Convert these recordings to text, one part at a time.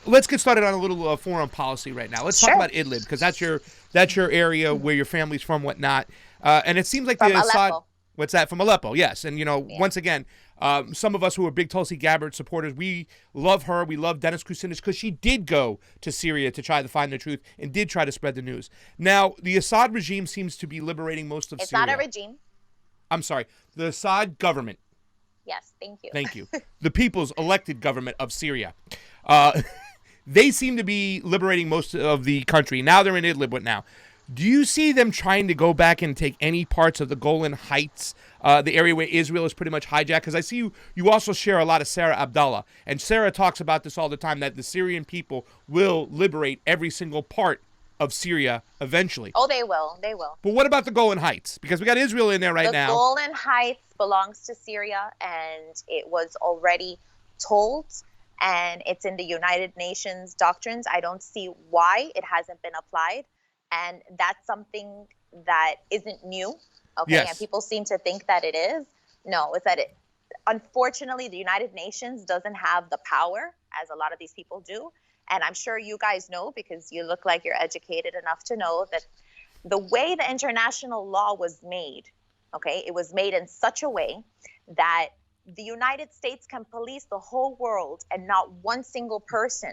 let's get started on a little foreign policy right now. Let's talk about Idlib, because that's your area where your family's from, whatnot. And it seems like From the Assad. Aleppo. What's that? From Aleppo, yes. And once again, some of us who are big Tulsi Gabbard supporters, we love her. We love Dennis Kucinich because she did go to Syria to try to find the truth and did try to spread the news. Now, the Assad regime seems to be liberating most of Syria. It's not a regime. I'm sorry. The Assad government. Yes, thank you. Thank you. The people's elected government of Syria. They seem to be liberating most of the country. Now they're in Idlib. What now? Do you see them trying to go back and take any parts of the Golan Heights, the area where Israel is pretty much hijacked? Because I see you also share a lot of Sarah Abdallah. And Sarah talks about this all the time, that the Syrian people will liberate every single part of Syria eventually. Oh, they will. They will. But what about the Golan Heights? Because we got Israel in there now. The Golan Heights belongs to Syria, and it was already told, and it's in the United Nations doctrines. I don't see why it hasn't been applied. And that's something that isn't new, okay? Yes. And people seem to think that it is. No, it's that unfortunately, the United Nations doesn't have the power, as a lot of these people do. And I'm sure you guys know, because you look like you're educated enough to know that the way the international law was made, okay, it was made in such a way that the United States can police the whole world, and not one single person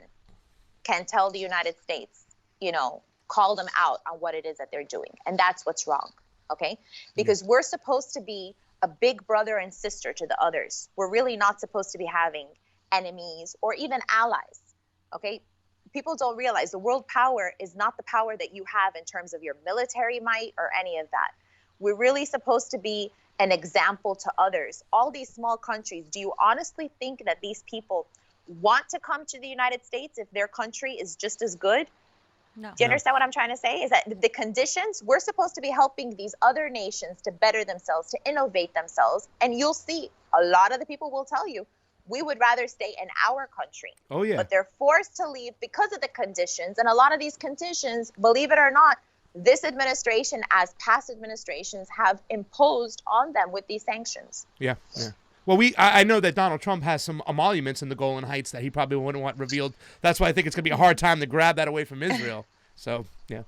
can tell the United States, call them out on what it is that they're doing. And that's what's wrong, okay? Because we're supposed to be a big brother and sister to the others. We're really not supposed to be having enemies or even allies, okay? People don't realize the world power is not the power that you have in terms of your military might or any of that. We're really supposed to be an example to others. All these small countries, do you honestly think that these people want to come to the United States if their country is just as good? No. Do you understand what I'm trying to say? Is that the conditions, we're supposed to be helping these other nations to better themselves, to innovate themselves. And you'll see a lot of the people will tell you, we would rather stay in our country. Oh, yeah. But they're forced to leave because of the conditions. And a lot of these conditions, believe it or not, this administration, as past administrations, have imposed on them with these sanctions. Yeah, yeah. Well, I know that Donald Trump has some emoluments in the Golan Heights that he probably wouldn't want revealed. That's why I think it's going to be a hard time to grab that away from Israel. So, yeah.